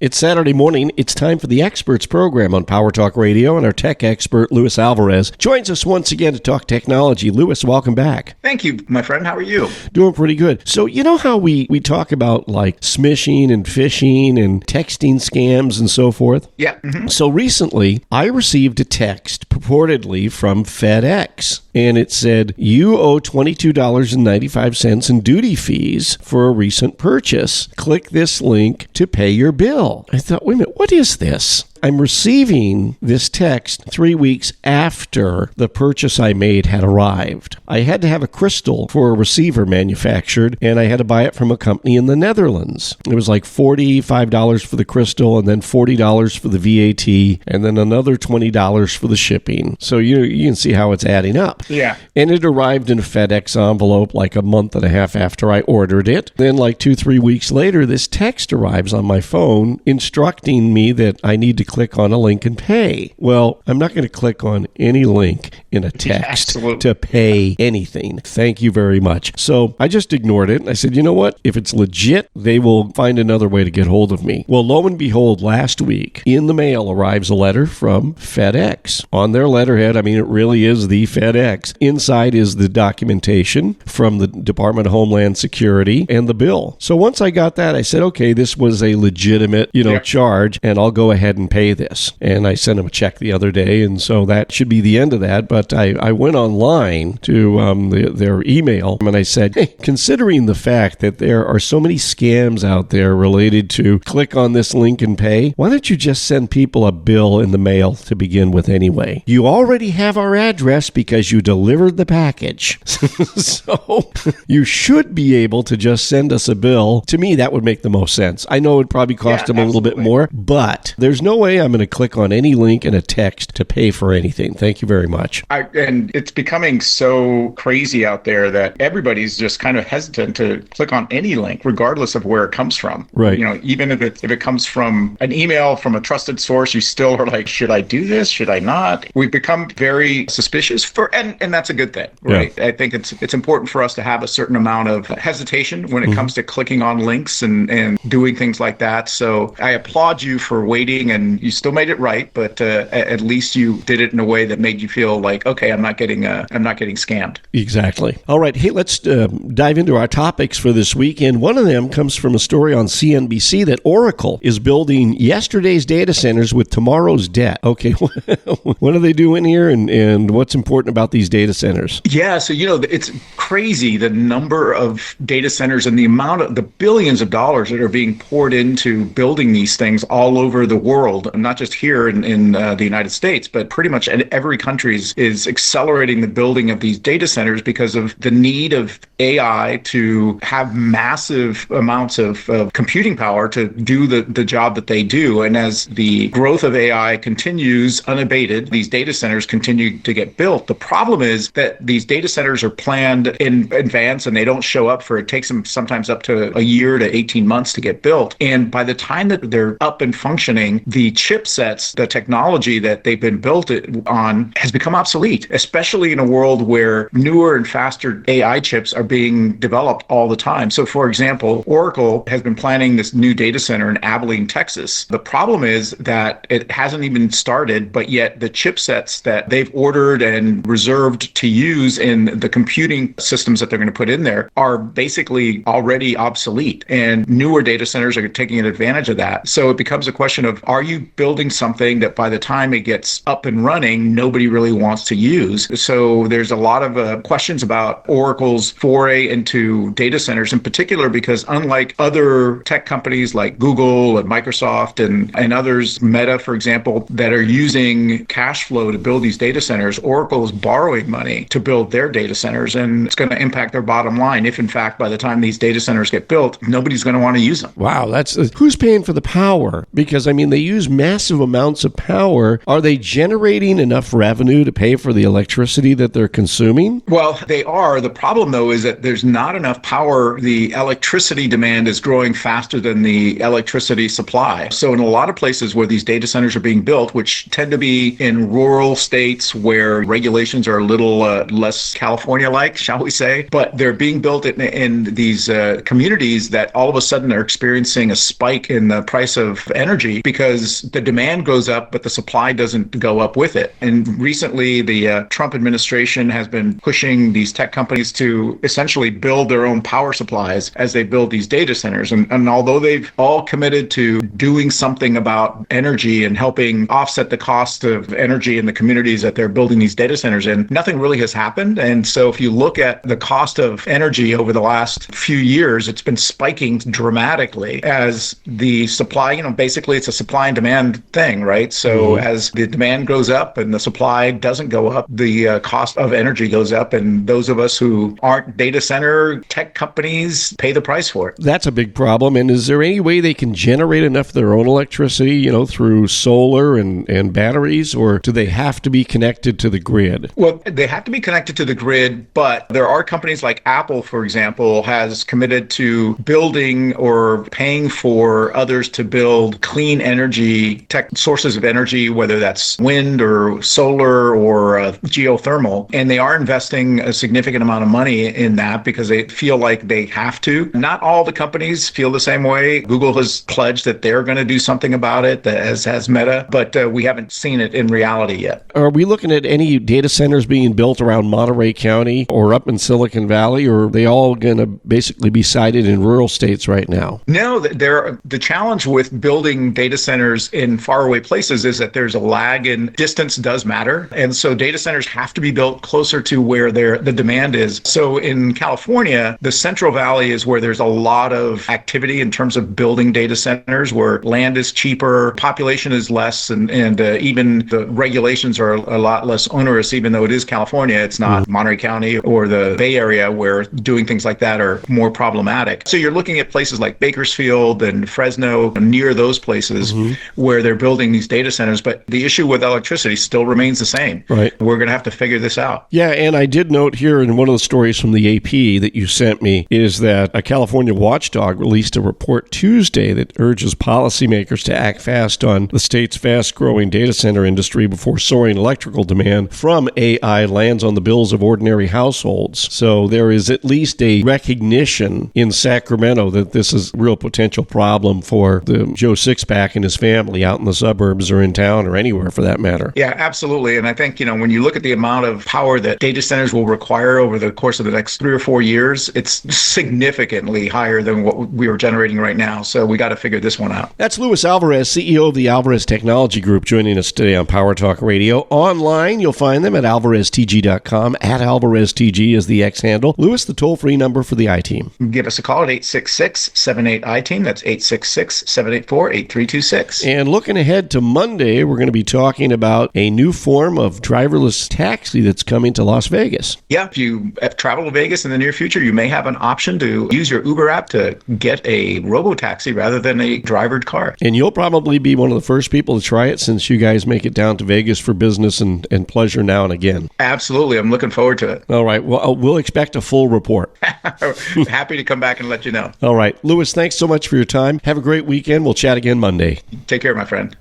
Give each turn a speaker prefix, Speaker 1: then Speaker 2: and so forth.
Speaker 1: It's Saturday morning. It's time for the Experts program on Power Talk Radio, and our tech expert, Luis Alvarez, joins us once again to talk technology. Luis, welcome back.
Speaker 2: Thank you, my friend. How are you?
Speaker 1: Doing pretty good. So you know how we talk about like smishing and phishing and texting scams and so forth?
Speaker 2: Yeah. Mm-hmm.
Speaker 1: So recently, I received a text purportedly from FedEx, and it said, you owe $22.95 in duty fees for a recent purchase. Click this link to pay your bill. I thought, wait a minute, what is this? I'm receiving this text 3 weeks after the purchase I made had arrived. I had to have a crystal for a receiver manufactured, and I had to buy it from a company in the Netherlands. It was like $45 for the crystal, and then $40 for the VAT, and then another $20 for the shipping. So you can see how it's adding up.
Speaker 2: Yeah.
Speaker 1: And it arrived in a FedEx envelope like a month and a half after I ordered it. Then like 2-3 weeks later, this text arrives on my phone instructing me that I need to click on a link and pay. Well, I'm not going to click on any link in a text to pay anything. Thank you very much. So I just ignored it. I said, you know what? If it's legit, they will find another way to get hold of me. Well, lo and behold, last week in the mail arrives a letter from FedEx. On their letterhead, I mean, it really is the FedEx. Inside is the documentation from the Department of Homeland Security and the bill. So once I got that, I said, okay, this was a legitimate, charge, and I'll go ahead and pay this. And I sent him a check the other day, and so that should be the end of that. But I went online to their email, and I said, hey, considering the fact that there are so many scams out there related to click on this link and pay, why don't you just send people a bill in the mail to begin with anyway? You already have our address because you delivered the package. So you should be able to just send us a bill. To me, that would make the most sense. I know it probably cost them a little bit more, but there's no way I'm going to click on any link in a text to pay for anything. Thank you very much.
Speaker 2: And it's becoming so crazy out there that everybody's just kind of hesitant to click on any link, regardless of where it comes from.
Speaker 1: Right.
Speaker 2: Even if it comes from an email from a trusted source, you still are like, should I do this? Should I not? We've become very suspicious and that's a good thing, right? Yeah. I think it's important for us to have a certain amount of hesitation when it comes to clicking on links and doing things like that. So I applaud you for waiting, and you still made it right, but at least you did it in a way that made you feel like, okay, I'm not getting scammed.
Speaker 1: Exactly. All right. Hey, let's dive into our topics for this week. And one of them comes from a story on CNBC that Oracle is building yesterday's data centers with tomorrow's debt. Okay. What are they doing here, and what's important about these data centers?
Speaker 2: Yeah. So, it's crazy, the number of data centers and the amount of the billions of dollars that are being poured into building these things all over the world, and not just here in the United States, but pretty much every country is accelerating the building of these data centers because of the need of AI to have massive amounts of computing power to do the job that they do. And as the growth of AI continues unabated, these data centers continue to get built. The problem is that these data centers are planned in advance, and they don't show up it takes them sometimes up to a year to 18 months to get built. And by the time that they're up and functioning, the chipsets, the technology that they've been built on has become obsolete, especially in a world where newer and faster AI chips are being developed all the time. So for example, Oracle has been planning this new data center in Abilene, Texas. The problem is that it hasn't even started, but yet the chipsets that they've ordered and reserved to use in the computing systems that they're going to put in there are basically already obsolete, and newer data centers are taking advantage of that. So it becomes a question of, are you building something that by the time it gets up and running, nobody really wants to use? So there's a lot of questions about Oracle's foray into data centers in particular, because unlike other tech companies like Google and Microsoft and others, Meta, for example, that are using cash flow to build these data centers, Oracle is borrowing money to build their data centers, and it's going to impact their bottom line if, in fact, by the time these data centers get built, nobody's going to want to use them.
Speaker 1: Wow, that's who's paying for the power? Because, I mean, they use massive amounts of power, are they generating enough revenue to pay for the electricity that they're consuming?
Speaker 2: Well, they are. The problem, though, is that there's not enough power. The electricity demand is growing faster than the electricity supply. So in a lot of places where these data centers are being built, which tend to be in rural states where regulations are a little less California-like, shall we say, but they're being built in these communities that all of a sudden are experiencing a spike in the price of energy because the demand goes up, but the supply doesn't go up with it. And recently, the Trump administration has been pushing these tech companies to essentially build their own power supplies as they build these data centers. And although they've all committed to doing something about energy and helping offset the cost of energy in the communities that they're building these data centers in, nothing really has happened. And so if you look at the cost of energy over the last few years, it's been spiking dramatically as the supply, basically it's a supply and demand thing, right? So as the demand goes up and the supply doesn't go up, the cost of energy goes up. And those of us who aren't data center tech companies pay the price for it.
Speaker 1: That's a big problem. And is there any way they can generate enough of their own electricity, through solar and batteries, or do they have to be connected to the grid?
Speaker 2: Well, they have to be connected to the grid, but there are companies like Apple, for example, has committed to building or paying for others to build clean energy tech sources of energy, whether that's wind or solar or geothermal. And they are investing a significant amount of money in that because they feel like they have to. Not all the companies feel the same way. Google has pledged that they're going to do something about it, as has Meta, but we haven't seen it in reality yet.
Speaker 1: Are we looking at any data centers being built around Monterey County or up in Silicon Valley, or are they all going to basically be sited in rural states right now?
Speaker 2: No, the challenge with building data centers in faraway places is that there's a lag and distance does matter. And so data centers have to be built closer to where the demand is. So in California, the Central Valley is where there's a lot of activity in terms of building data centers, where land is cheaper, population is less, and even the regulations are a lot less onerous, even though it is California. It's not Monterey County or the Bay Area where doing things like that are more problematic. So you're looking at places like Bakersfield and Fresno, near those places where they're building these data centers. But the issue with electricity still remains the same.
Speaker 1: Right.
Speaker 2: We're going to have to figure this out.
Speaker 1: Yeah, and I did note here in one of the stories from the AP that you sent me is that a California watchdog released a report Tuesday that urges policymakers to act fast on the state's fast-growing data center industry before soaring electrical demand from AI lands on the bills of ordinary households. So there is at least a recognition in Sacramento that this is a real potential problem for the Joe Sixpack and his family out in the suburbs or in town or anywhere for that matter.
Speaker 2: Yeah, absolutely. And I think, when you look at the amount of power that data centers will require over the course of the next 3 or 4 years, it's significantly higher than what we are generating right now. So we got to figure this one out.
Speaker 1: That's Luis Alvarez, CEO of the Alvarez Technology Group, joining us today on Power Talk Radio. Online, you'll find them at alvareztg.com. At AlvarezTG is the X handle. Luis, the toll-free number for the I-Team.
Speaker 2: Give us a call at 866-78-I-TEAM. That's 866-784-8326.
Speaker 1: And looking ahead to Monday, we're going to be talking about a new form of driverless taxi that's coming to Las Vegas.
Speaker 2: Yeah, if you travel to Vegas in the near future, you may have an option to use your Uber app to get a robo-taxi rather than a drivered car.
Speaker 1: And you'll probably be one of the first people to try it since you guys make it down to Vegas for business and pleasure now and again.
Speaker 2: Absolutely. I'm looking forward to it.
Speaker 1: All right. Well, we'll expect a full report.
Speaker 2: Happy to come back and let you know.
Speaker 1: All right. Luis, thanks so much for your time. Have a great weekend. We'll chat again Monday.
Speaker 2: Take care, my friend.